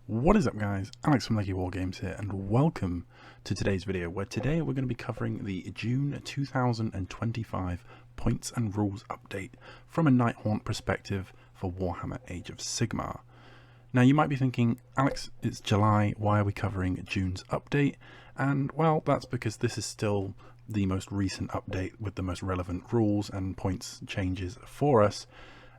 What is up guys, Alex from Lakey Wargames here and welcome to today's video where today we're going to be covering the June 2025 points and rules update from a Nighthaunt perspective for Warhammer Age of Sigmar. Now you might be thinking, Alex, it's July, why are we covering June's update? And well, that's because this is still the most recent update with the most relevant rules and points changes for us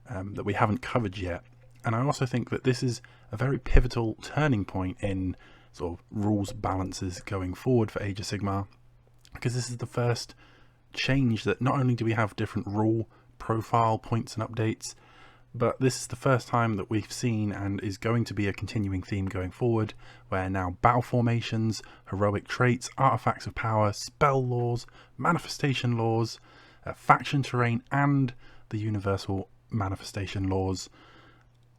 that we haven't covered yet. And I also think that this is a very pivotal turning point in sort of rules balances going forward for Age of Sigmar, because this is the first change that not only do we have different rule profile points and updates, but this is the first time that we've seen, and is going to be a continuing theme going forward, where now battle formations, heroic traits, artifacts of power, spell laws, manifestation laws, faction terrain, and the universal manifestation laws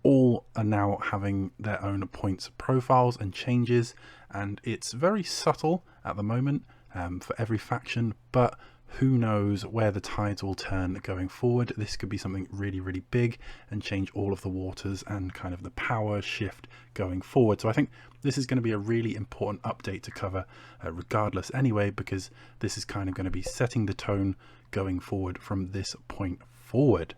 all are now having their own points profiles and changes, and it's very subtle at the moment for every faction, but who knows where the tides will turn going forward. This could be something really big and change all of the waters and kind of the power shift going forward. So I think this is going to be a really important update to cover regardless anyway, because this is kind of going to be setting the tone going forward from this point forward.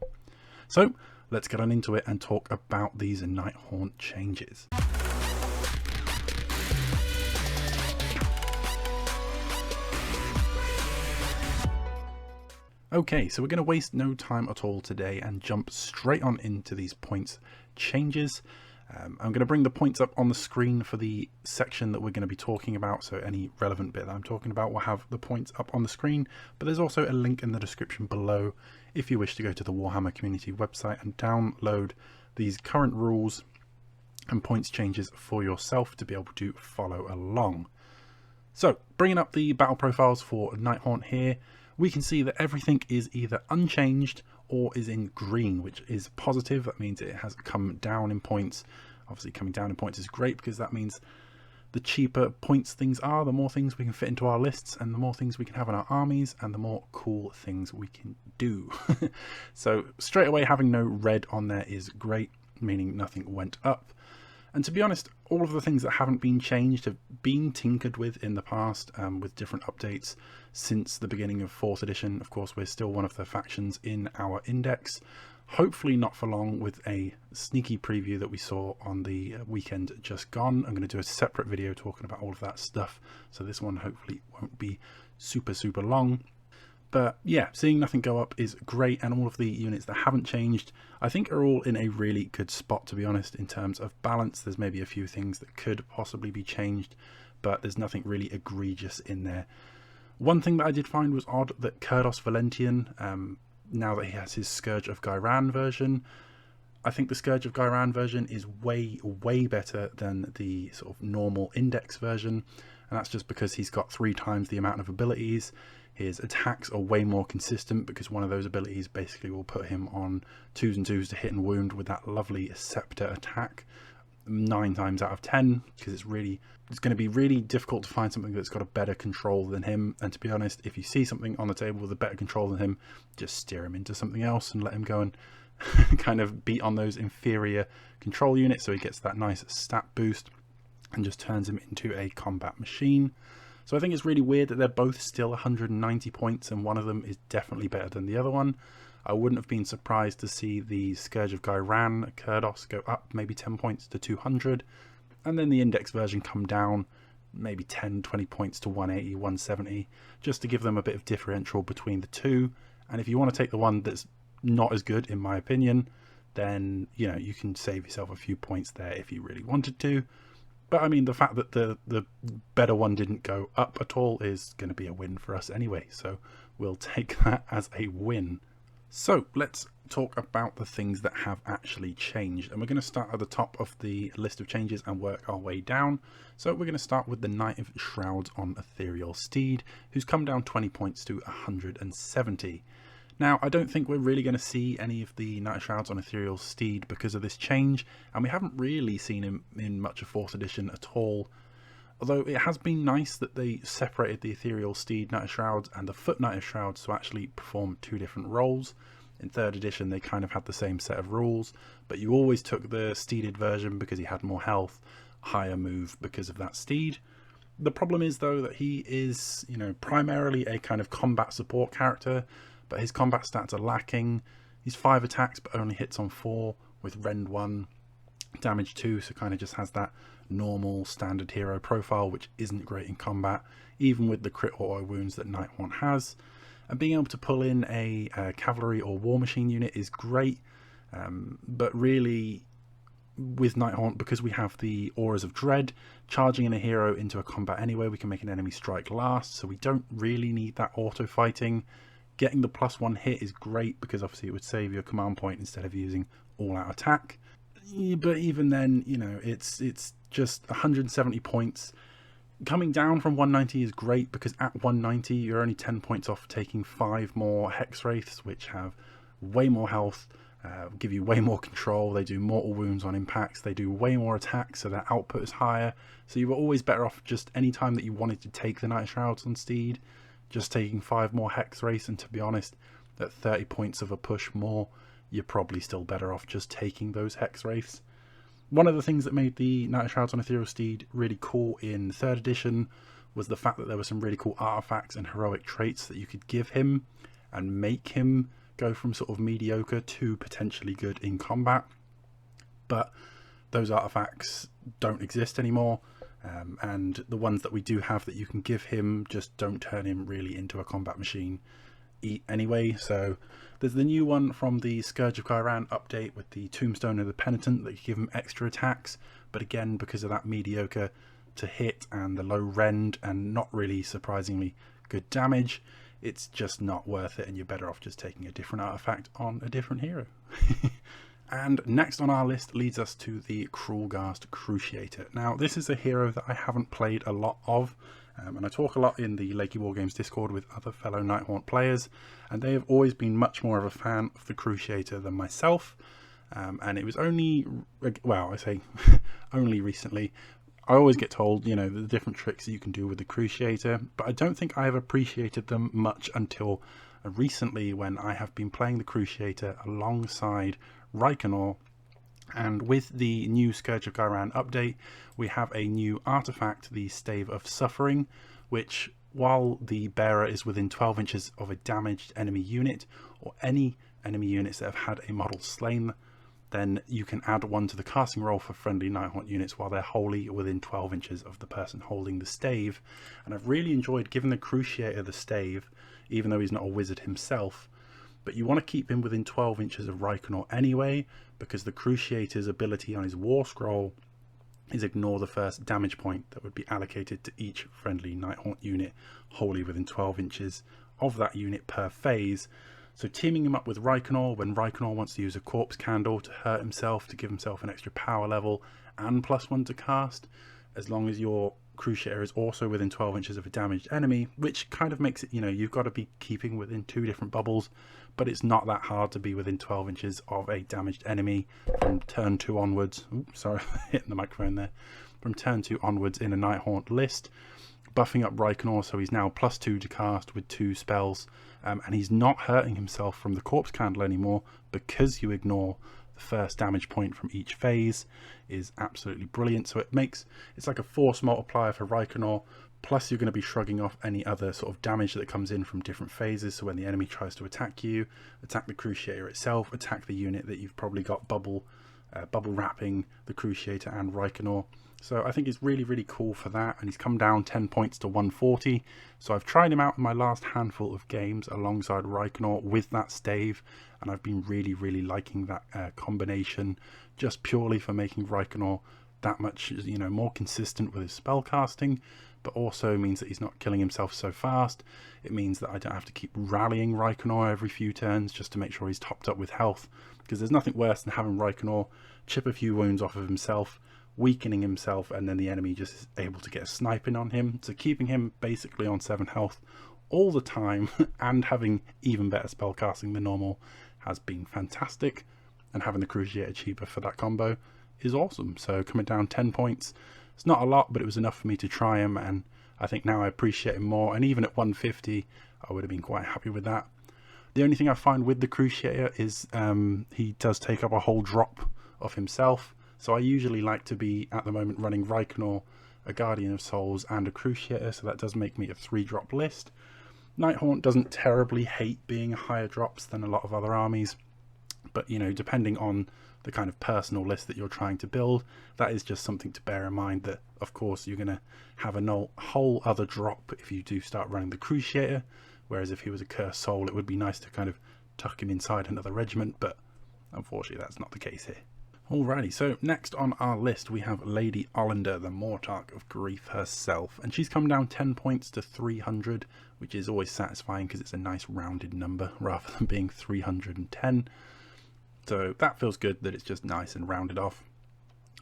So let's get on into it and talk about these Nighthaunt changes. Okay, so we're going to waste no time at all today and jump straight on into these points changes. I'm going to bring the points up on the screen for the section that we're going to be talking about, so any relevant bit that I'm talking about will have the points up on the screen, but there's also a link in the description below if you wish to go to the Warhammer community website and download these current rules and points changes for yourself to be able to follow along. So bringing up the battle profiles for Nighthaunt here, we can see that everything is either unchanged or is in green, which is positive. That means it has come down in points. Obviously coming down in points is great, because that means the cheaper points things are, the more things we can fit into our lists, and the more things we can have in our armies, and the more cool things we can do. So straight away having no red on there is great, meaning nothing went up. And to be honest, all of the things that haven't been changed have been tinkered with in the past with different updates since the beginning of 4th edition. Of course, we're still one of the factions in our index. Hopefully not for long, with a sneaky preview that we saw on the weekend just gone. I'm going to do a separate video talking about all of that stuff, so this one hopefully won't be super long. But yeah, seeing nothing go up is great, and all of the units that haven't changed I think are all in a really good spot, to be honest, in terms of balance. There's maybe a few things that could possibly be changed, but there's nothing really egregious in there. One thing that I did find was odd, that Kurdos Valentian, now that he has his Scourge of Ghyran version, I think the Scourge of Ghyran version is way better than the sort of normal index version, and that's just because he's got 3 times the amount of abilities. His attacks are way more consistent, because one of those abilities basically will put him on 2s and 2s to hit and wound with that lovely scepter attack 9 times out of 10, because it's going to be really difficult to find something that's got a better control than him. And to be honest, if you see something on the table with a better control than him, just steer him into something else and let him go and kind of beat on those inferior control units, so he gets that nice stat boost and just turns him into a combat machine. So I think it's really weird that they're both still 190 points and one of them is definitely better than the other one. I wouldn't have been surprised to see the Scourge of Ghyran, Kurdos, go up maybe 10 points to 200, and then the index version come down maybe 10-20 points to 180, 170, just to give them a bit of differential between the two. And if you want to take the one that's not as good, in my opinion, then you know, you can save yourself a few points there if you really wanted to. But I mean, the fact that the better one didn't go up at all is going to be a win for us anyway, so we'll take that as a win. So let's talk about the things that have actually changed, and we're going to start at the top of the list of changes and work our way down. So we're going to start with the Knight of Shrouds on Ethereal Steed, who's come down 20 points to 170. Now, I don't think we're really going to see any of the Knight of Shrouds on Ethereal Steed because of this change, and we haven't really seen him in much of 4th edition at all. Although it has been nice that they separated the Ethereal Steed Knight of Shrouds and the Foot Knight of Shrouds to actually perform 2 different roles. In 3rd edition they kind of had the same set of rules, but you always took the steeded version because he had more health, higher move because of that steed. The problem is though that he is, you know, primarily a kind of combat support character, but his combat stats are lacking. He's 5 attacks but only hits on 4 with rend 1, damage 2, so kind of just has that normal standard hero profile, which isn't great in combat, even with the crit auto wounds that Nighthaunt has. And being able to pull in a cavalry or war machine unit is great, but really with Nighthaunt, because we have the Auras of Dread, charging in a hero into a combat anyway, we can make an enemy strike last, so we don't really need that auto fighting. Getting the +1 hit is great because obviously it would save your command point instead of using all out attack. But even then, you know, it's just 170 points. Coming down from 190 is great because at 190 you're only 10 points off taking 5 more Hex Wraiths, which have way more health, give you way more control, they do mortal wounds on impacts, they do way more attacks, so their output is higher. So you were always better off just any time that you wanted to take the Night Shrouds on Steed, just taking 5 more Hex Wraiths. And to be honest, at 30 points of a push more, you're probably still better off just taking those Hex Wraiths. One of the things that made the Night Shrouds on Ethereal Steed really cool in 3rd edition was the fact that there were some really cool artifacts and heroic traits that you could give him and make him go from sort of mediocre to potentially good in combat. But those artifacts don't exist anymore, and the ones that we do have that you can give him just don't turn him really into a combat machine anyway. So there's the new one from the Scourge of Ghyran update with the Tombstone of the Penitent that you give him extra attacks, but again, because of that mediocre to hit and the low rend and not really surprisingly good damage, it's just not worth it, and you're better off just taking a different artifact on a different hero. And next on our list leads us to the Cruelghast Cruciator. Now this is a hero that I haven't played a lot of, and I talk a lot in the Lakey Wargames Discord with other fellow Nighthaunt players, and they have always been much more of a fan of the Cruciator than myself. And it was only, well, I say only recently, I always get told, you know, the different tricks that you can do with the Cruciator, but I don't think I have appreciated them much until recently, when I have been playing the Cruciator alongside Reikenor. And with the new Scourge of Ghyran update, we have a new artifact, the Stave of Suffering, which, while the bearer is within 12 inches of a damaged enemy unit, or any enemy units that have had a model slain, then you can add 1 to the casting roll for friendly Nighthaunt units while they're wholly within 12 inches of the person holding the stave. And I've really enjoyed giving the Cruciator the stave, even though he's not a wizard himself. But you want to keep him within 12 inches of Reikenor anyway, because the Cruciator's ability on his War Scroll is ignore the first damage point that would be allocated to each friendly Nighthaunt unit wholly within 12 inches of that unit per phase. So teaming him up with Reikenor when Reikenor wants to use a Corpse Candle to hurt himself, to give himself an extra power level and +1 to cast, as long as your Cruciator is also within 12 inches of a damaged enemy, which kind of makes it, you know, you've got to be keeping within 2 different bubbles, but it's not that hard to be within 12 inches of a damaged enemy from turn 2 onwards. Oops, sorry, hitting the microphone there. From turn 2 onwards in a Nighthaunt list. Buffing up Reikenor, so he's now +2 to cast with 2 spells, and he's not hurting himself from the Corpse Candle anymore because you ignore the first damage point from each phase, is absolutely brilliant. So it's like a force multiplier for Reikenor, plus you're going to be shrugging off any other sort of damage that comes in from different phases. So when the enemy tries to attack you, attack the Cruciator itself, attack the unit that you've probably got bubble wrapping the Cruciator and Reikenor. So I think it's really, really cool for that, and he's come down 10 points to 140. So I've tried him out in my last handful of games alongside Reikenor with that stave, and I've been really, really liking that combination, just purely for making Reikenor that much, you know, more consistent with his spell casting, but also means that he's not killing himself so fast. It means that I don't have to keep rallying Reikenor every few turns just to make sure he's topped up with health, because there's nothing worse than having Reikenor chip a few wounds off of himself, weakening himself, and then the enemy just is able to get a snipe in on him. So keeping him basically on 7 health all the time and having even better spell casting than normal has been fantastic, and having the Cruciator cheaper for that combo is awesome. So coming down 10 points, it's not a lot, but it was enough for me to try him, and I think now I appreciate him more, and even at 150 I would have been quite happy with that. The only thing I find with the Cruciator is he does take up a whole drop of himself. So I usually like to be, at the moment, running Reikenor, a Guardian of Souls, and a Cruciator, so that does make me a 3-drop list. Nighthaunt doesn't terribly hate being higher drops than a lot of other armies, but you know, depending on the kind of personal list that you're trying to build, that is just something to bear in mind, that of course you're going to have a whole other drop if you do start running the Cruciator, whereas if he was a Cursed Soul it would be nice to kind of tuck him inside another regiment, but unfortunately that's not the case here. Alrighty, so next on our list we have Lady Ollander, the Mortarch of Grief herself, and she's come down 10 points to 300, which is always satisfying because it's a nice rounded number rather than being 310. So that feels good that it's just nice and rounded off.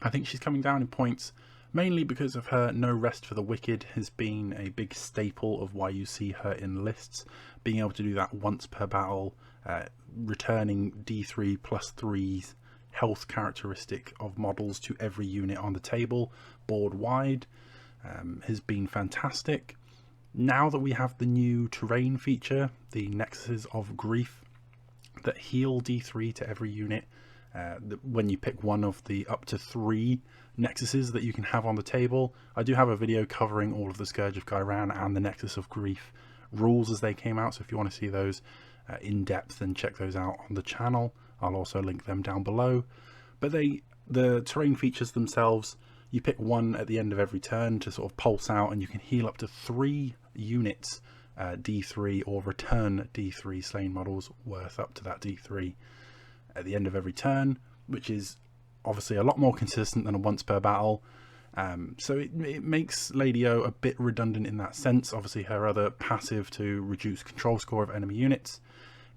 I think she's coming down in points mainly because of her No Rest for the Wicked has been a big staple of why you see her in lists. Being able to do that once per battle, returning D3 plus 3's health characteristic of models to every unit on the table, board wide, has been fantastic. Now that we have the new terrain feature, the Nexuses of Grief, that heal D3 to every unit, when you pick one of the up to 3 Nexuses that you can have on the table. I do have a video covering all of the Scourge of Ghyran and the Nexus of Grief rules as they came out, so if you want to see those in depth, then check those out on the channel. I'll also link them down below. But the terrain features themselves, you pick one at the end of every turn to sort of pulse out, and you can heal up to 3 units D3 or return D3 slain models worth up to that D3 at the end of every turn, which is obviously a lot more consistent than a once per battle. So it makes Lady O a bit redundant in that sense. Obviously her other passive to reduce control score of enemy units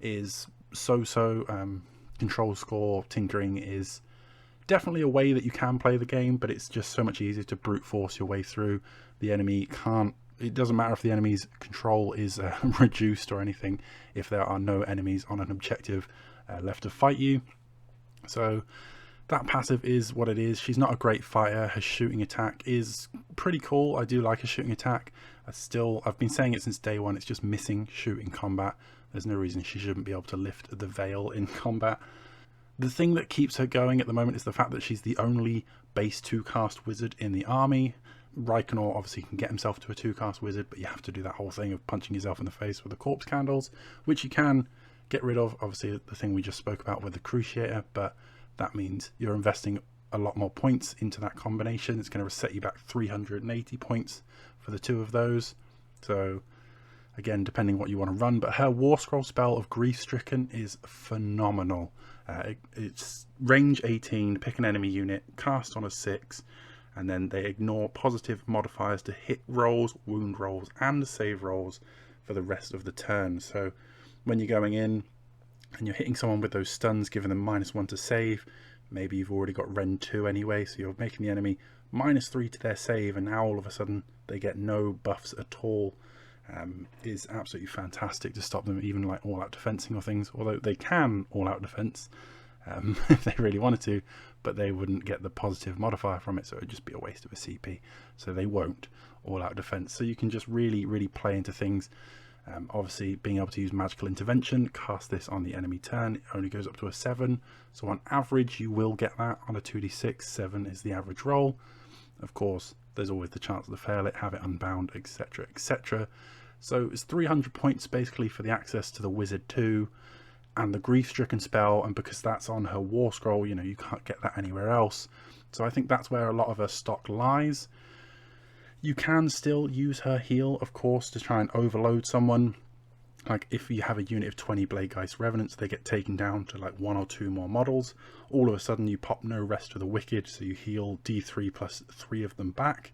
is so-so. Control score tinkering is definitely a way that you can play the game, but it's just so much easier to brute force your way through. The enemy can't, it doesn't matter if the enemy's control is reduced or anything, if there are no enemies on an objective left to fight you. So that passive is what it is. She's not a great fighter. Her shooting attack is pretty cool. I do like her shooting attack. I've been saying it since day one, it's just missing shoot in combat. There's no reason she shouldn't be able to lift the veil in combat. The thing that keeps her going at the moment is the fact that she's the only base 2-cast wizard in the army. Reikenor obviously can get himself to a 2-cast wizard, but you have to do that whole thing of punching yourself in the face with the corpse candles, which you can get rid of. Obviously the thing we just spoke about with the Cruciator, but that means you're investing a lot more points into that combination. It's going to set you back 380 points for the 2 of those. So again, depending what you want to run, but her War Scroll spell of Grief Stricken is phenomenal. It's range 18, pick an enemy unit, cast on a 6, and then they ignore positive modifiers to hit rolls, wound rolls, and save rolls for the rest of the turn. So when you're going in and you're hitting someone with those stuns, giving them -1 to save, maybe you've already got Rend 2 anyway, so you're making the enemy -3 to their save, and now all of a sudden they get no buffs at all. Is absolutely fantastic to stop them even like all-out defensing or things, although they can all-out defense if they really wanted to, but they wouldn't get the positive modifier from it, so it would just be a waste of a CP, so they won't all-out defense. So you can just really play into things. Obviously being able to use magical intervention, cast this on the enemy turn, it only goes up to a 7, so on average you will get that on a 2d6. 7 is the average roll. Of course there's always the chance to fail it, have it unbound, etc, etc. So it's 300 points basically for the access to the Wizard 2 and the Grief Stricken spell, and because that's on her War Scroll, you know, you can't get that anywhere else. So I think that's where a lot of her stock lies. You can still use her heal, of course, to try and overload someone. Like if you have a unit of 20 Bladegeist Revenants, they get taken down to like 1 or 2 more models. All of a sudden you pop No Rest for the Wicked, so you heal D3 plus 3 of them back.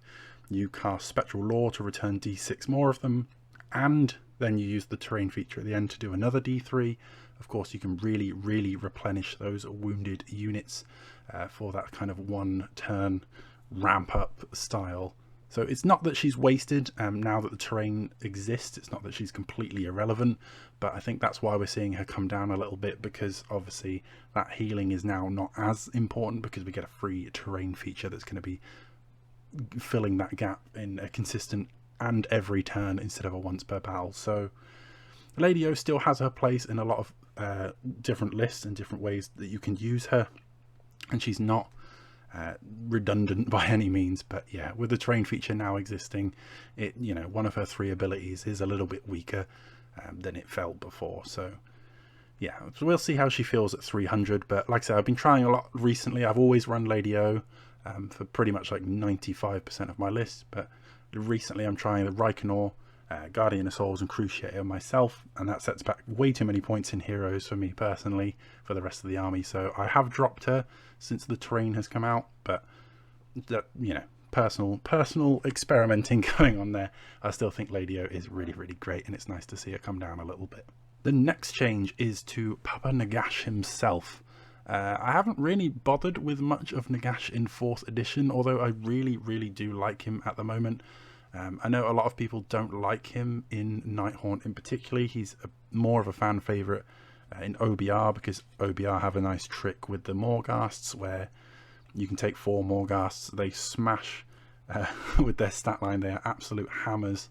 You cast Spectral Law to return D6 more of them, and then you use the terrain feature at the end to do another D3. Of course you can really replenish those wounded units for that kind of 1 turn ramp up style. So it's not that she's wasted now that the terrain exists, it's not that she's completely irrelevant, but I think that's why we're seeing her come down a little bit, because obviously that healing is now not as important because we get a free terrain feature that's going to be filling that gap in a consistent and every turn instead of a once per battle. So Lady O still has her place in a lot of different lists and different ways that you can use her, and she's not redundant by any means, but yeah, with the terrain feature now existing, it, you know, one of her 3 abilities is a little bit weaker than it felt before. So yeah, so we'll see how she feels at 300. But like I said, I've been trying a lot recently. I've always run Lady O for pretty much like 95% of my list, but recently I'm trying the Reikenor, Guardian of Souls and Cruciator myself, and that sets back way too many points in heroes for me personally for the rest of the army. So I have dropped her since the terrain has come out, but that, you know, personal experimenting going on there. I still think Lady O is really, really great, and it's nice to see her come down a little bit. The next change is to Papa Nagash himself. I haven't really bothered with much of Nagash in 4th edition, although I really, really do like him at the moment. I know a lot of people don't like him in Nighthaunt in particular. He's more of a fan favourite in OBR, because OBR have a nice trick with the Morghasts where you can take 4 Morghasts, they smash with their stat line. They are absolute hammers,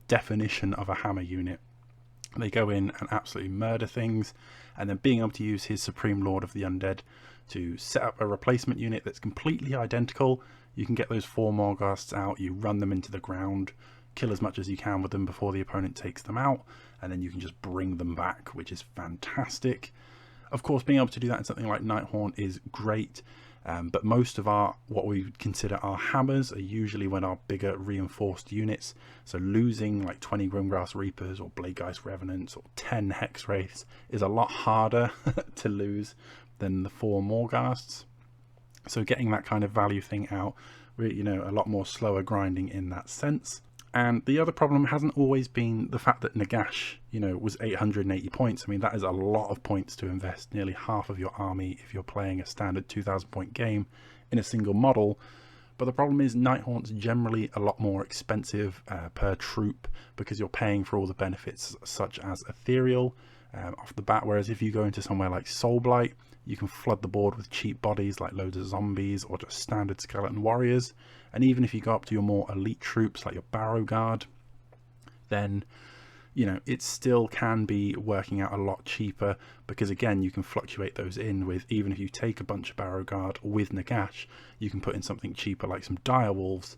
definition of a hammer unit. They go in and absolutely murder things, and then being able to use his Supreme Lord of the Undead to set up a replacement unit that's completely identical. You can get those 4 Morghasts out, you run them into the ground, kill as much as you can with them before the opponent takes them out, and then you can just bring them back, which is fantastic. Of course, being able to do that in something like Nighthaunt is great, but most of what we would consider our hammers are usually when our bigger reinforced units. So losing like 20 Grimgrass Reapers or Bladegeist Revenants or 10 Hex Wraiths is a lot harder to lose than the 4 Morghasts. So getting that kind of value thing out, you know, a lot more slower grinding in that sense. And the other problem hasn't always been the fact that Nagash, you know, was 880 points. I mean, that is a lot of points to invest, nearly half of your army if you're playing a standard 2,000 point game in a single model. But the problem is Nighthaunt's generally a lot more expensive per troop, because you're paying for all the benefits such as Ethereal off the bat, whereas if you go into somewhere like Soulblight, you can flood the board with cheap bodies like loads of zombies or just standard skeleton warriors. And even if you go up to your more elite troops like your Barrow Guard, then, you know, it still can be working out a lot cheaper, because again, you can fluctuate those in with, even if you take a bunch of Barrow Guard with Nagash, you can put in something cheaper like some Direwolves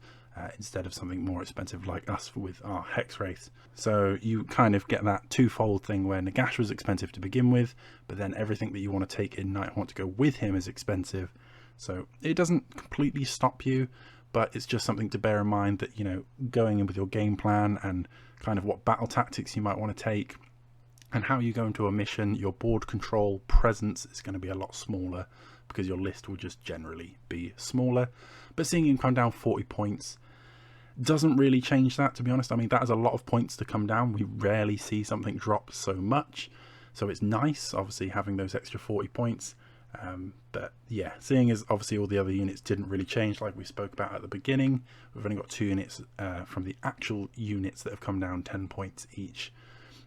instead of something more expensive like us with our Hex Wraiths. So you kind of get that twofold thing where Nagash was expensive to begin with, but then everything that you want to take in Nighthaunt to go with him is expensive. So it doesn't completely stop you, but it's just something to bear in mind that, you know, going in with your game plan and kind of what battle tactics you might want to take and how you go into a mission, your board control presence is going to be a lot smaller because your list will just generally be smaller. But seeing him come down 40 points doesn't really change that, to be honest. I mean, that is a lot of points to come down. We rarely see something drop so much, so it's nice obviously having those extra 40 points. But yeah, seeing as obviously all the other units didn't really change like we spoke about at the beginning, we've only got 2 units from the actual units that have come down 10 points each,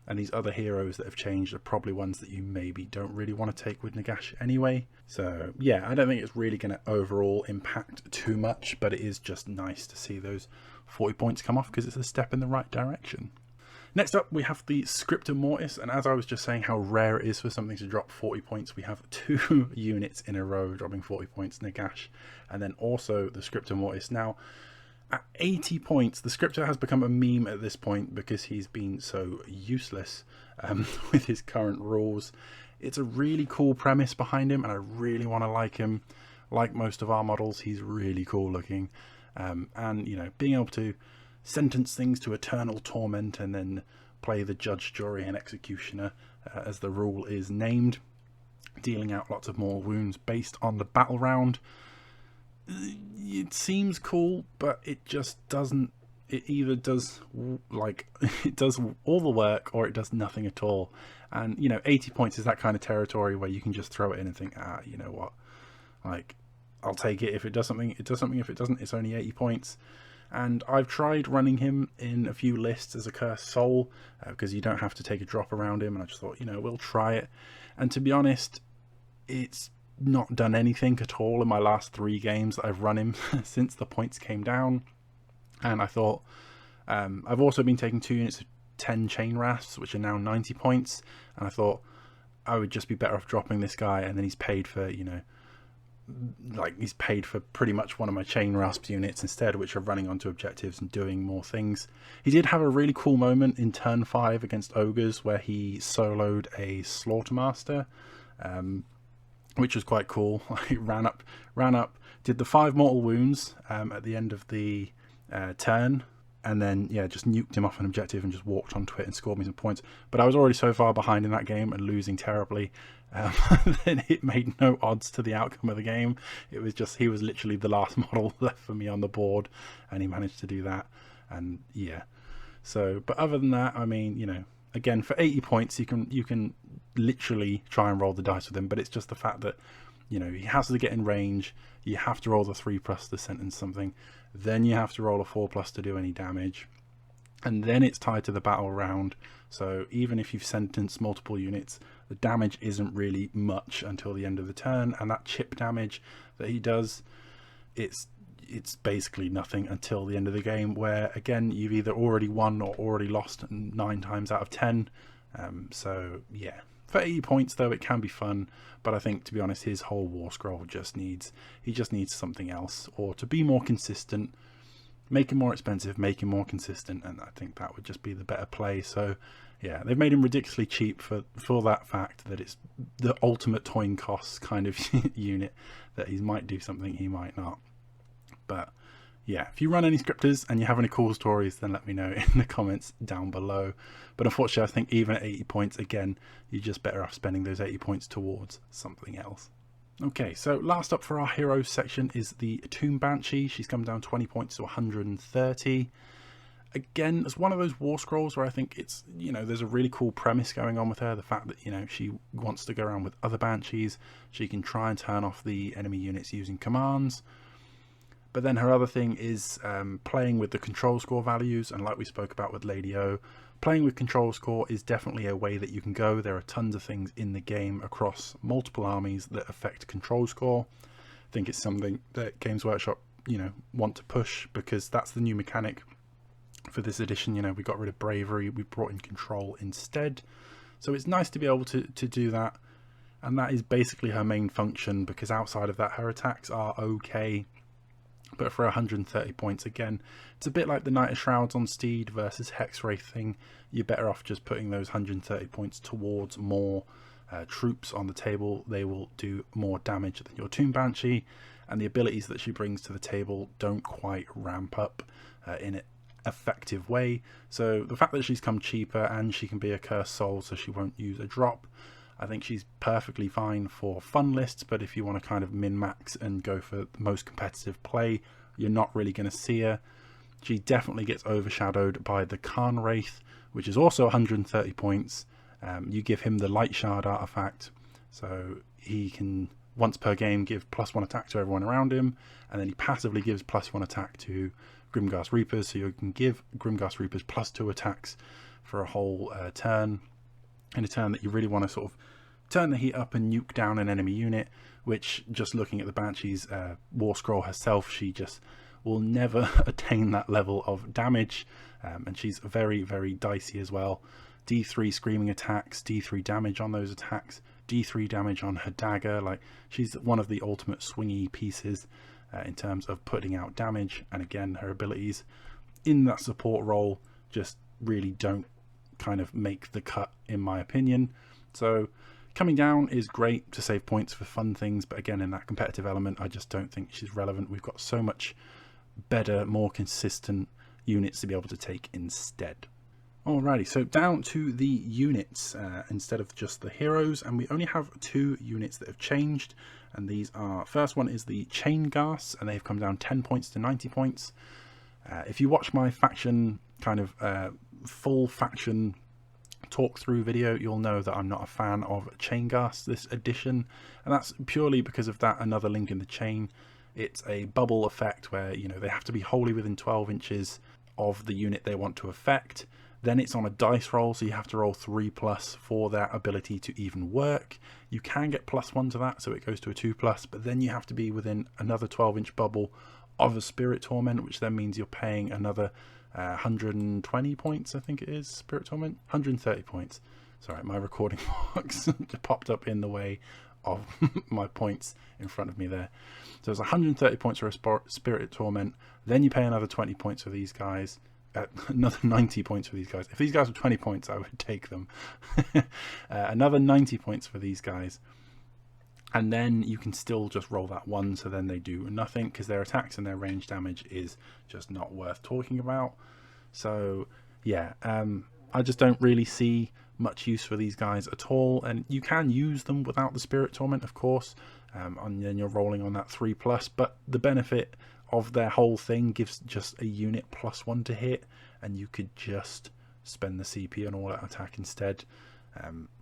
and these other heroes that have changed are probably ones that you maybe don't really want to take with Nagash anyway. So yeah, I don't think it's really going to overall impact too much, but it is just nice to see those 40 points come off because it's a step in the right direction. Next up, we have the Scriptor Mortis, and as I was just saying how rare it is for something to drop 40 points, we have 2 units in a row dropping 40 points, Nagash, and then also the Scriptor Mortis. Now, at 80 points, the Scriptor has become a meme at this point because he's been so useless with his current rules. It's a really cool premise behind him, and I really want to like him. Like most of our models, he's really cool looking, and, you know, being able to sentence things to eternal torment and then play the judge, jury and executioner as the rule is named, dealing out lots of more wounds based on the battle round. It seems cool, but it just doesn't. It either does like it does all the work or it does nothing at all. And, you know, 80 points is that kind of territory where you can just throw it in and think, you know what, like, I'll take it. If it does something, it does something. If it doesn't, it's only 80 points. And I've tried running him in a few lists as a cursed soul because you don't have to take a drop around him, and I just thought, you know, we'll try it. And to be honest, it's not done anything at all in my last 3 games that I've run him since the points came down. And I thought, I've also been taking 2 units of 10 chain rasps, which are now 90 points, and I thought I would just be better off dropping this guy, and then he's paid for, you know, like he's paid for pretty much one of my chain rasp units instead, which are running onto objectives and doing more things. He did have a really cool moment in turn 5 against ogres where he soloed a Slaughtermaster, which was quite cool. He ran up, did the 5 mortal wounds at the end of the turn, and then yeah, just nuked him off an objective and just walked onto it and scored me some points. But I was already so far behind in that game and losing terribly, then it made no odds to the outcome of the game. It was just, he was literally the last model left for me on the board, and he managed to do that. And yeah, so but other than that, I mean, you know, again, for 80 points you can literally try and roll the dice with him, but it's just the fact that, you know, he has to get in range. You have to roll the 3+ to sentence something, then you have to roll a 4+ to do any damage, and then it's tied to the battle round. So even if you've sentenced multiple units, the damage isn't really much until the end of the turn, and that chip damage that he does, it's basically nothing until the end of the game, where again you've either already won or already lost 9 times out of 10. So yeah, for 80 points though, it can be fun, but I think, to be honest, his whole war scroll just needs something else, or to be more consistent. Make him more expensive, make him more consistent, and I think that would just be the better play. So yeah, they've made him ridiculously cheap for that fact that it's the ultimate toying costs kind of unit, that he might do something, he might not. But yeah, if you run any scripters and you have any cool stories, then let me know in the comments down below. But unfortunately, I think even at 80 points, again, you're just better off spending those 80 points towards something else. Okay, so last up for our heroes section is the Tomb Banshee. She's come down 20 points to 130. Again, it's one of those war scrolls where I think it's, you know, there's a really cool premise going on with her. The fact that, you know, she wants to go around with other banshees. She can try and turn off the enemy units using commands. But then her other thing is playing with the control score values, and like we spoke about with Lady O, playing with control score is definitely a way that you can go. There are tons of things in the game across multiple armies that affect control score. I think it's something that Games Workshop, you know, want to push, because that's the new mechanic for this edition. You know, we got rid of bravery, we brought in control instead. So it's nice to be able to do that, and that is basically her main function, because outside of that her attacks are okay. But for 130 points, again, it's a bit like the Knight of Shrouds on Steed versus Hexwraith thing. You're better off just putting those 130 points towards more troops on the table. They will do more damage than your Tomb Banshee, and the abilities that she brings to the table don't quite ramp up in an effective way. So the fact that she's come cheaper and she can be a cursed soul, so she won't use a drop, I think she's perfectly fine for fun lists. But if you want to kind of min-max and go for the most competitive play, you're not really going to see her. She definitely gets overshadowed by the Khan Wraith, which is also 130 points. You give him the Light Shard artifact, so he can once per game give +1 attack to everyone around him, and then he passively gives +1 attack to Grimghast Reapers, so you can give Grimghast Reapers +2 attacks for a whole turn, in a turn that you really want to sort of turn the heat up and nuke down an enemy unit, which, just looking at the Banshee's war scroll herself, she just will never attain that level of damage, and she's very, very dicey as well. D3 screaming attacks, D3 damage on those attacks, D3 damage on her dagger. Like, she's one of the ultimate swingy pieces in terms of putting out damage, and again, her abilities in that support role just really don't kind of make the cut, in my opinion. So coming down is great to save points for fun things, but again, in that competitive element, I just don't think she's relevant. We've got so much better, more consistent units to be able to take instead. Alrighty, so down to the units instead of just the heroes, and we only have 2 units that have changed, and these are, first one is the Chain Ghasts, and they've come down 10 points to 90 points. If you watch my faction kind of full faction talk through video, you'll know that I'm not a fan of Chain Ghasts this edition, and that's purely because of that another link in the chain. It's a bubble effect where, you know, they have to be wholly within 12 inches of the unit they want to affect. Then it's on a dice roll, so you have to roll 3+ for that ability to even work. You can get +1 to that, so it goes to a 2+, but then you have to be within another 12-inch bubble of a Spirit Torment, which then means you're paying another 120 points, I think it is, Spirit Torment? 130 points. Sorry, my recording box popped up in the way of my points in front of me there. So it's 130 points for a Spirit Torment. Then you pay another 20 points for these guys. Another 90 points for these guys. If these guys were 20 points, I would take them. Another 90 points for these guys. And then you can still just roll that 1, so then they do nothing, because their attacks and their range damage is just not worth talking about. So yeah, I just don't really see much use for these guys at all. And you can use them without the Spirit Torment, of course, and then you're rolling on that 3+, but the benefit of their whole thing gives just a unit +1 to hit, and you could just spend the CP on all-out attack instead.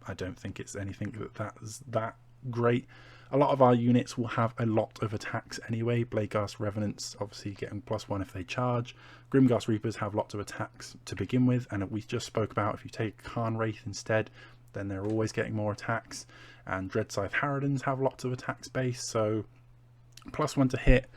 I don't think it's anything that's that great. A lot of our units will have a lot of attacks anyway. Bladeghast Revenants obviously getting +1 if they charge. Grimghast Reapers have lots of attacks to begin with, and we just spoke about if you take Khan Wraith instead, then they're always getting more attacks. And Dreadscythe Harridans have lots of attack space, so +1 to hit.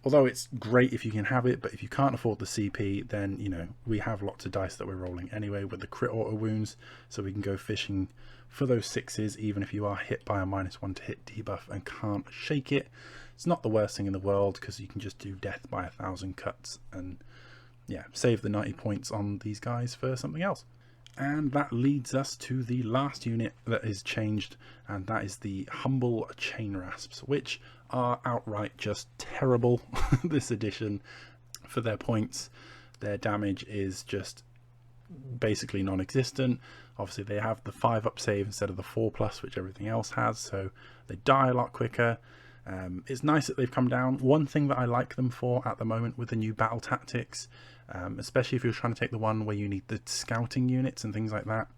Although it's great if you can have it, but if you can't afford the CP, then, you know, we have lots of dice that we're rolling anyway with the crit auto wounds, so we can go fishing for those 6s, even if you are hit by a -1 to hit debuff and can't shake it. It's not the worst thing in the world, because you can just do death by 1,000 cuts and, yeah, save the 90 points on these guys for something else. And that leads us to the last unit that is changed, and that is the Humble Chain Rasps, which are outright just terrible this edition for their points. Their damage is just basically non-existent. Obviously they have the 5+ save instead of the 4+, which everything else has, so they die a lot quicker. It's nice that they've come down. One thing that I like them for at the moment with the new battle tactics, especially if you're trying to take the one where you need the scouting units and things like that,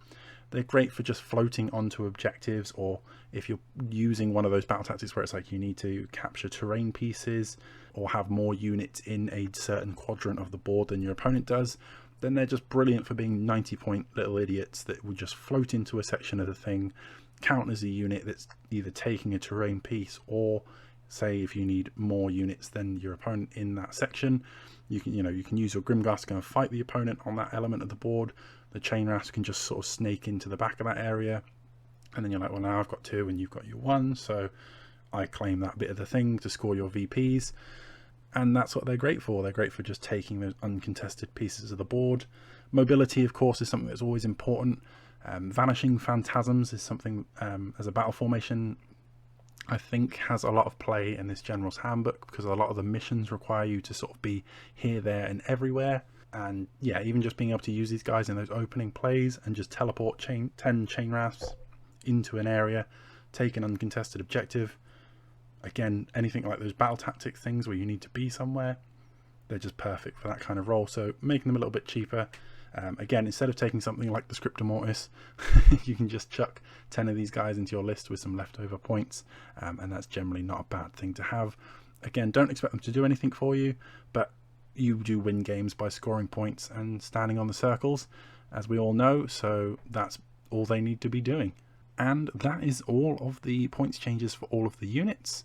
they're great for just floating onto objectives, or if you're using one of those battle tactics where it's like you need to capture terrain pieces or have more units in a certain quadrant of the board than your opponent does, then they're just brilliant for being 90-point little idiots that would just float into a section of the thing, count as a unit that's either taking a terrain piece, or say if you need more units than your opponent in that section, you can use your Grimghast to go and fight the opponent on that element of the board. The Chain Rasp can just sort of snake into the back of that area, and then you're like, well, now I've got 2 and you've got your 1, so I claim that bit of the thing to score your VPs. And that's what they're great for. They're great for just taking those uncontested pieces of the board. Mobility, of course, is something that's always important. Vanishing Phantasms is something, as a battle formation, I think has a lot of play in this General's Handbook, because a lot of the missions require you to sort of be here, there and everywhere. And yeah, even just being able to use these guys in those opening plays and just teleport 10 Chain Rasps into an area, take an uncontested objective. Again, anything like those battle tactic things where you need to be somewhere, they're just perfect for that kind of role. So making them a little bit cheaper. Again, instead of taking something like the Scriptor Mortis, you can just chuck 10 of these guys into your list with some leftover points, and that's generally not a bad thing to have. Again, don't expect them to do anything for you, but you do win games by scoring points and standing on the circles, as we all know, so that's all they need to be doing. And that is all of the points changes for all of the units.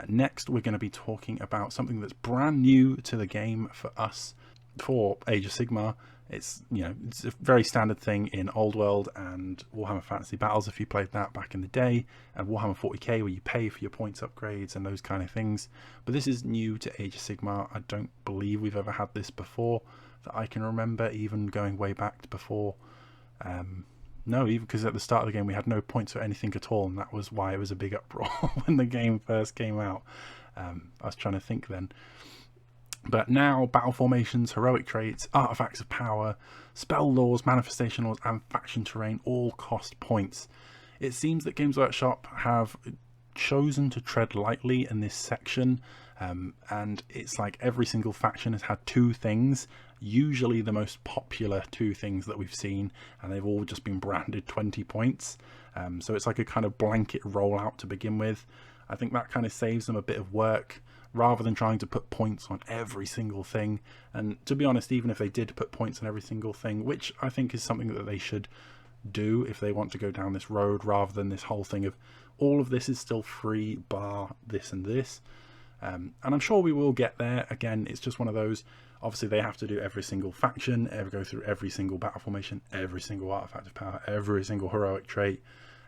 Next, we're going to be talking about something that's brand new to the game for us for Age of Sigmar. It's a very standard thing in Old World and Warhammer Fantasy Battles if you played that back in the day, and Warhammer 40k where you pay for your points upgrades and those kind of things. But this is new to Age of Sigmar. I don't believe we've ever had this before that I can remember, even going way back to before. No, even because at the start of the game we had no points for anything at all, and that was why it was a big uproar when the game first came out. I was trying to think then. But now, battle formations, heroic traits, artifacts of power, spell laws, manifestation laws, and faction terrain all cost points. It seems that Games Workshop have chosen to tread lightly in this section, and it's like every single faction has had 2 things, usually the most popular 2 things that we've seen, and they've all just been branded 20 points. So it's like a kind of blanket rollout to begin with. I think that kind of saves them a bit of work, rather than trying to put points on every single thing. And to be honest, even if they did put points on every single thing, which I think is something that they should do if they want to go down this road, rather than this whole thing of all of this is still free bar this and this. And I'm sure we will get there. Again, it's just one of those, obviously they have to do every single faction, go through every single battle formation, every single artifact of power, every single heroic trait,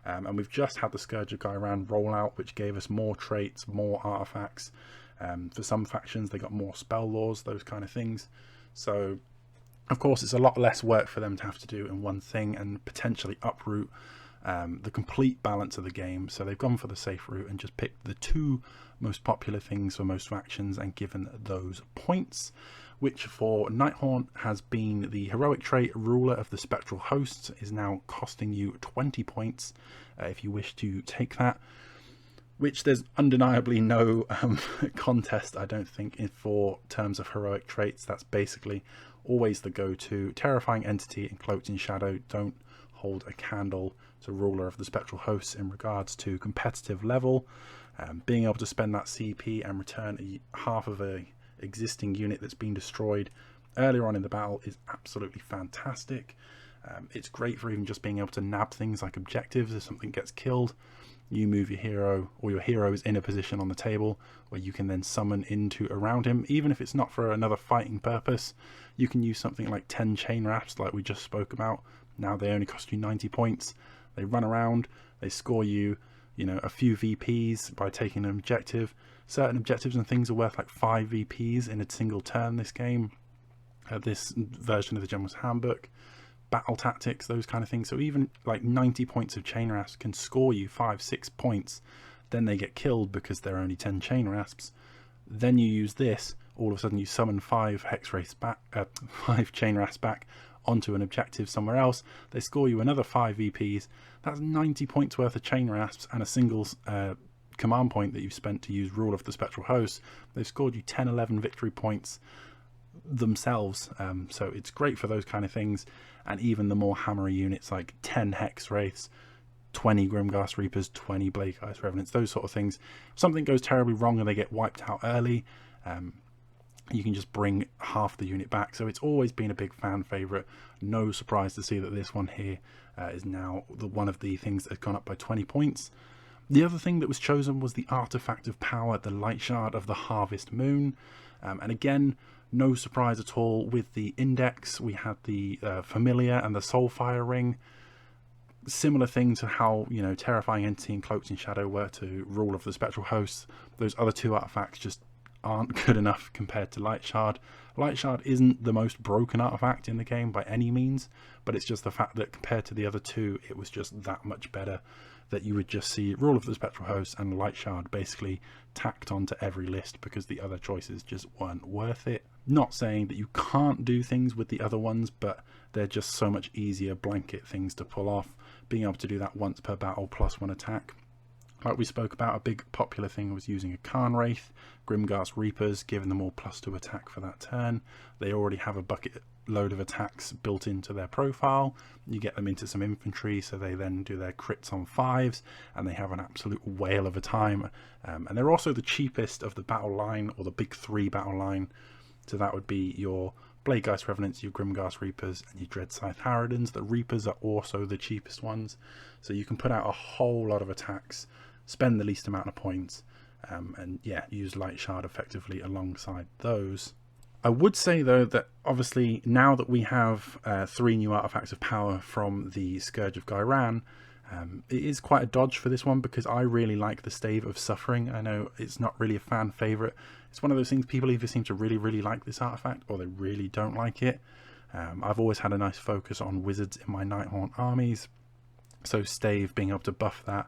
And we've just had the Scourge of Ghyran rollout, which gave us more traits, more artifacts. For some factions, they got more spell laws, those kind of things. So, of course, it's a lot less work for them to have to do in one thing and potentially uproot the complete balance of the game. So they've gone for the safe route and just picked the 2 most popular things for most factions and given those points, which for Nighthaunt has been the heroic trait Ruler of the Spectral Hosts, is now costing you 20 points if you wish to take that, which there's undeniably no contest, I don't think, for terms of heroic traits. That's basically always the go-to. Terrifying Entity and Cloaked in Shadow don't hold a candle to Ruler of the Spectral Hosts in regards to competitive level. Being able to spend that CP and return half of a existing unit that's been destroyed earlier on in the battle is absolutely fantastic. It's great for even just being able to nab things like objectives. If something gets killed, you move your hero, or your hero is in a position on the table where you can then summon into around him. Even if it's not for another fighting purpose, you can use something like 10 chain wraps like we just spoke about. Now they only cost you 90 points. They run around, they score you, a few VPs by taking an objective. Certain objectives and things are worth like 5 VPs in a single turn this game. This version of the General's Handbook. Battle tactics, those kind of things. So even like 90 points of chain rasps can score you 5-6 points. Then they get killed because they're only 10 chain rasps. Then you use this, all of a sudden you summon 5 hex wraiths back, 5 chain rasps back onto an objective somewhere else. They score you another 5 VPs. That's 90 points worth of chain rasps and a single command point that you've spent to use Rule of the Spectral Hosts. They've scored you 10-11 victory points themselves. So it's great for those kind of things. And even the more hammery units like 10 hex wraiths, 20 Grimghast Reapers, 20 Blade Geist Revenants, those sort of things. If something goes terribly wrong and they get wiped out early, you can just bring half the unit back. So it's always been a big fan favourite. No surprise to see that this one here is now one of the things that has gone up by 20 points. The other thing that was chosen was the Artifact of Power, the Light Shard of the Harvest Moon. And again, no surprise at all with the index. We had the Familiar and the Soulfire Ring. Similar thing to how, Terrifying Entity and Cloaked in Shadow were to Rule of the Spectral Hosts. Those other 2 artifacts just aren't good enough compared to Light Shard. Light Shard isn't the most broken artifact in the game by any means, but it's just the fact that compared to the other 2, it was just that much better, that you would just see Rule of the Spectral Hosts and Light Shard basically tacked onto every list because the other choices just weren't worth it. Not saying that you can't do things with the other ones, but they're just so much easier blanket things to pull off. Being able to do that once per battle plus 1 attack. Like we spoke about, a big popular thing was using a Khan Wraith, Grimghast Reapers, giving them all +2 attack for that turn. They already have a bucket load of attacks built into their profile. You get them into some infantry, so they then do their crits on 5s, and they have an absolute whale of a time. And they're also the cheapest of the battle line, or the big 3 battle line. So that would be your Blade Geist Revenants, your Grimghast Reapers, and your Dread Scythe Harridans. The Reapers are also the cheapest ones, so you can put out a whole lot of attacks, spend the least amount of points, and yeah, use Light Shard effectively alongside those. I would say though that obviously now that we have 3 new artifacts of power from the Scourge of Ghyran, it is quite a dodge for this one because I really like the Stave of Suffering. I know it's not really a fan favourite. It's one of those things people either seem to really like this artifact or they really don't like it. I've always had a nice focus on wizards in my Nighthaunt armies, so Stave being able to buff that.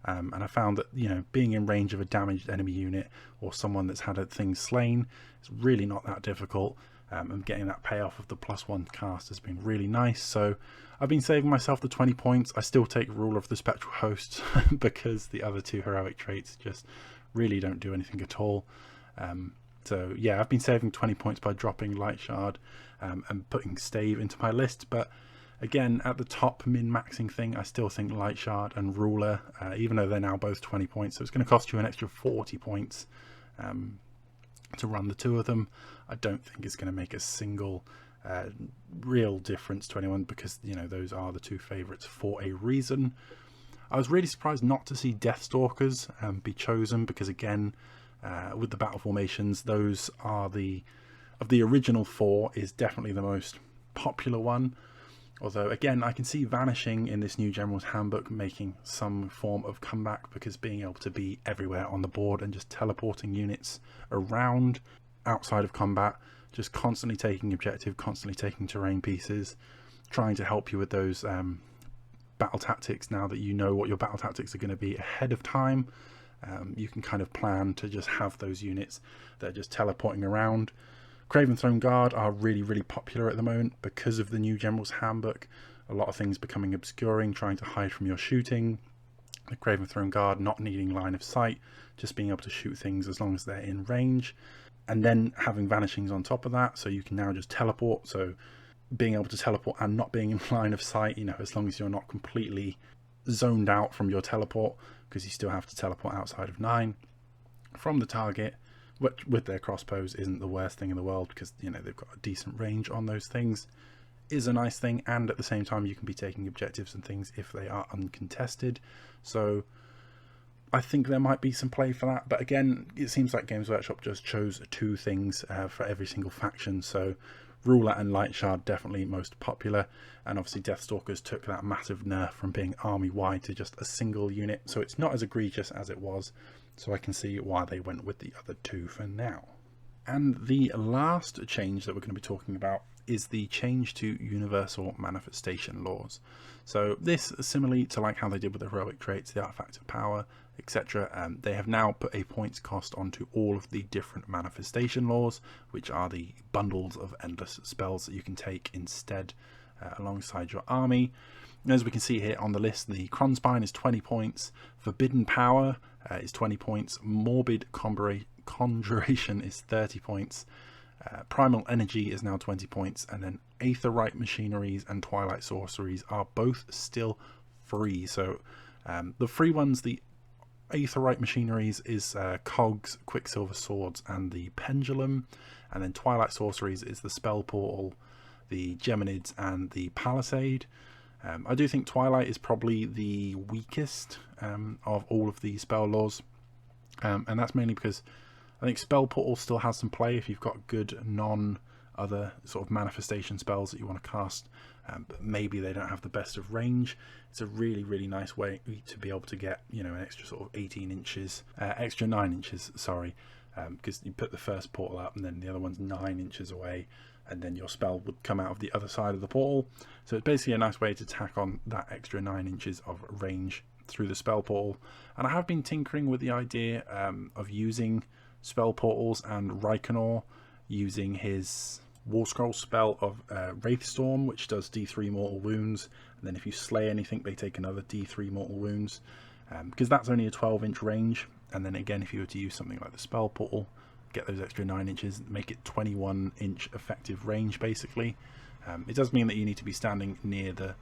And I found that, being in range of a damaged enemy unit or someone that's had things slain is really not that difficult. And getting that payoff of the +1 cast has been really nice. So I've been saving myself the 20 points. I still take Ruler of the Spectral Host because the other 2 heroic traits just really don't do anything at all. So yeah, I've been saving 20 points by dropping Light Shard and putting Stave into my list. But again, at the top min-maxing thing, I still think Light Shard and Ruler, even though they're now both 20 points, so it's going to cost you an extra 40 points to run the 2 of them. I don't think it's going to make a single real difference to anyone because, those are the 2 favourites for a reason. I was really surprised not to see Deathstalkers be chosen because, again, with the battle formations, those are of the original 4 is definitely the most popular one. Although again, I can see vanishing in this new General's Handbook making some form of comeback, because being able to be everywhere on the board and just teleporting units around outside of combat, just constantly taking objective, constantly taking terrain pieces, trying to help you with those battle tactics. Now that you know what your battle tactics are going to be ahead of time, you can kind of plan to just have those units that are just teleporting around. Craven Throne Guard are really popular at the moment because of the new General's Handbook. A lot of things becoming obscuring, trying to hide from your shooting. The Craven Throne Guard not needing line of sight, just being able to shoot things as long as they're in range. And then having vanishings on top of that, so you can now just teleport. So being able to teleport and not being in line of sight, you know, as long as you're not completely zoned out from your teleport, because you still have to teleport outside of 9 from the target, which with their crossbows isn't the worst thing in the world, because, you know, they've got a decent range on those things, is a nice thing. And at the same time, you can be taking objectives and things if they are uncontested. So I think there might be some play for that. But again, it seems like Games Workshop just chose 2 things for every single faction. So Ruler and Light Shard definitely most popular, and obviously Deathstalkers took that massive nerf from being army-wide to just a single unit, so it's not as egregious as it was. So I can see why they went with the other 2 for now. And the last change that we're going to be talking about is the change to universal manifestation laws. So this, similarly to like how they did with the heroic traits, the artifact of power, etc., they have now put a points cost onto all of the different manifestation laws, which are the bundles of endless spells that you can take instead alongside your army. As we can see here on the list, the Kronspine is 20 points, Forbidden Power is 20 points, Morbid Conjuration is 30 points, Primal Energy is now 20 points, and then Aetherite Machineries and Twilight Sorceries are both still free. So the free ones, the Aetherite Machineries is Cogs, Quicksilver Swords and the Pendulum, and then Twilight Sorceries is the Spell Portal, the Geminids and the Palisade. I do think Twilight is probably the weakest of all of the spell laws, and that's mainly because I think Spell Portal still has some play if you've got good non-other sort of manifestation spells that you want to cast, but maybe they don't have the best of range. It's a really nice way to be able to get, you know, an extra sort of 18 inches, extra 9 inches, sorry, because you put the first portal up and then the other one's 9 inches away, and then your spell would come out of the other side of the portal. So it's basically a nice way to tack on that extra 9 inches of range through the spell portal. And I have been tinkering with the idea of using spell portals, and Reikenor using his War Scroll spell of Wraithstorm, which does D3 mortal wounds, and then if you slay anything they take another D3 mortal wounds, because that's only a 12-inch range. And then again, if you were to use something like the spell portal, get those extra 9 inches, make it 21-inch effective range basically. It does mean that you need to be standing near the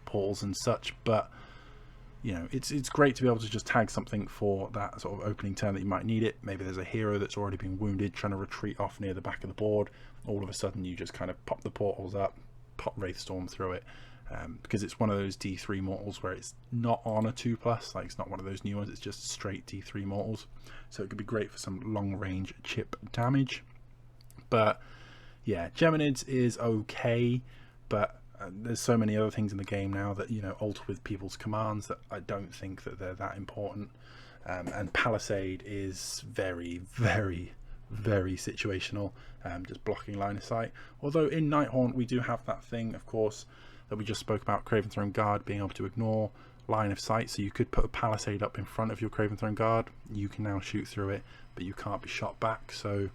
portals and such, but you know, it's great to be able to just tag something for that sort of opening turn that you might need it. Maybe there's a hero that's already been wounded trying to retreat off near the back of the board. All of a sudden you just kind of pop the portals up, pop Wraithstorm through it, because it's one of those D3 mortals where it's not on a 2+, like it's not one of those new ones, it's just straight D3 mortals. So it could be great for some long range chip damage. But yeah, Geminids is okay, but there's so many other things in the game now that, you know, alter with people's commands that I don't think that they're that important. And Palisade is very situational, just blocking line of sight. Although in Nighthaunt we do have that thing, of course, that we just spoke about, Craven Throne Guard being able to ignore line of sight. So you could put a Palisade up in front of your Craven Throne Guard, you can now shoot through it, but you can't be shot back. So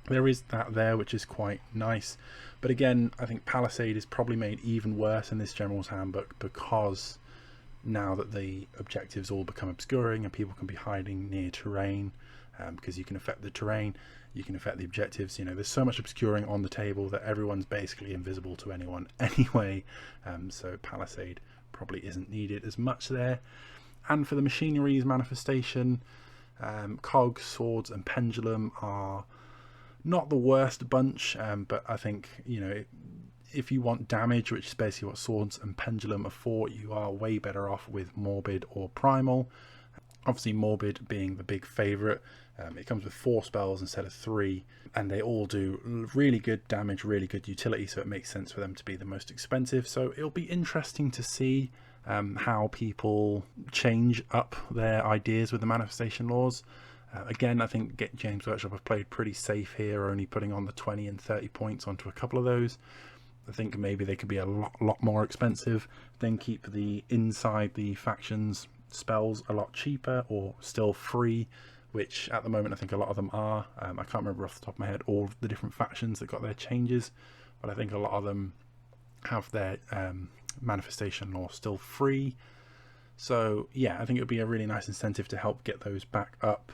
there is that there, which is quite nice. But again, I think Palisade is probably made even worse in this General's Handbook, because now that the objectives all become obscuring and people can be hiding near terrain, because you can affect the terrain, you can affect the objectives. You know, there's so much obscuring on the table that everyone's basically invisible to anyone anyway. So Palisade probably isn't needed as much there. And for the machineries manifestation, Cogs, Swords and Pendulum are not the worst bunch, but I think, you know, if you want damage, which is basically what Swords and Pendulum are for, you are way better off with Morbid or Primal. Obviously Morbid being the big favourite, It comes with 4 spells instead of 3, and they all do really good damage, really good utility, so it makes sense for them to be the most expensive. So it'll be interesting to see how people change up their ideas with the manifestation laws. Again, I think Games Workshop have played pretty safe here, only putting on the 20 and 30 points onto a couple of those. I think maybe they could be a lot more expensive, then keep the inside the factions spells a lot cheaper or still free, which at the moment I think a lot of them are. I can't remember off the top of my head all of the different factions that got their changes, but I think a lot of them have their manifestation law still free. So yeah, I think it would be a really nice incentive to help get those back up,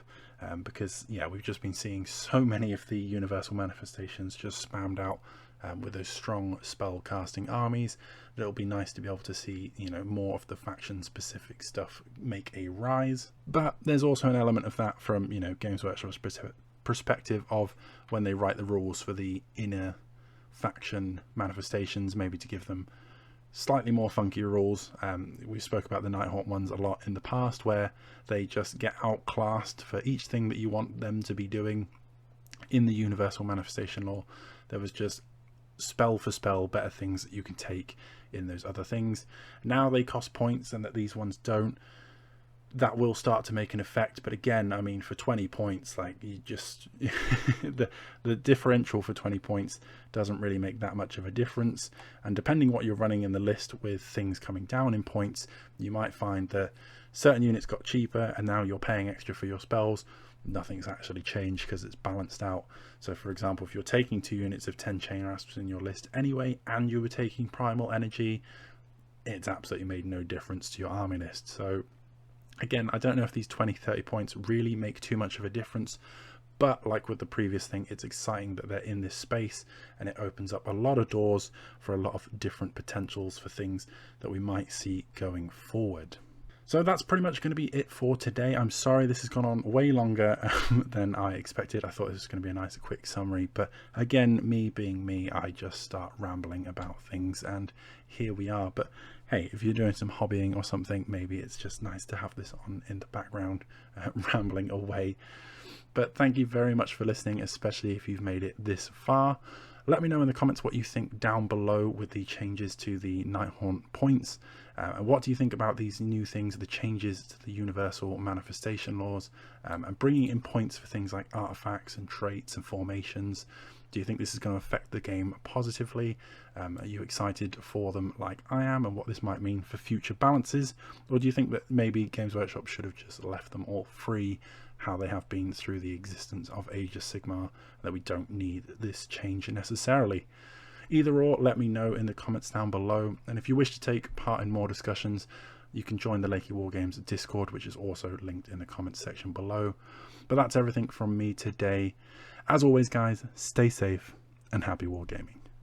because yeah, we've just been seeing so many of the universal manifestations just spammed out with those strong spell casting armies. It'll be nice to be able to see, you know, more of the faction specific stuff make a rise. But there's also an element of that from, you know, Games Workshop's perspective of when they write the rules for the inner faction manifestations, maybe to give them slightly more funky rules. We spoke about the Nighthaunt ones a lot in the past, where they just get outclassed for each thing that you want them to be doing. In the universal manifestation law, there was just spell for spell better things that you can take in those other things. Now they cost points, and that these ones don't. That will start to make an effect, but again, I mean, for 20 points, like, you just the differential for 20 points doesn't really make that much of a difference. And depending what you're running in the list with things coming down in points, you might find that certain units got cheaper and now you're paying extra for your spells. Nothing's actually changed because it's balanced out. So for example, if you're taking 2 units of 10 chain rasps in your list anyway, and you were taking primal energy, it's absolutely made no difference to your army list. So again, I don't know if these 20-30 points really make too much of a difference, but like with the previous thing, it's exciting that they're in this space, and it opens up a lot of doors for a lot of different potentials for things that we might see going forward. So that's pretty much going to be it for today. I'm sorry this has gone on way longer than I expected. I thought this was going to be a nice quick summary, but again, me being me, I just start rambling about things, and here we are. But hey, if you're doing some hobbying or something, maybe it's just nice to have this on in the background, rambling away. But thank you very much for listening, especially if you've made it this far. Let me know in the comments what you think down below with the changes to the Nighthaunt points. And what do you think about these new things, the changes to the universal manifestation laws, and bringing in points for things like artifacts and traits and formations? Do you think this is going to affect the game positively? Are you excited for them like I am, and what this might mean for future balances? Or do you think that maybe Games Workshop should have just left them all free, how they have been through the existence of Age of Sigmar, that we don't need this change necessarily? Either or, let me know in the comments down below. And if you wish to take part in more discussions, you can join the Lakey Wargames Discord, which is also linked in the comments section below. But that's everything from me today. As always, guys, stay safe and happy wargaming.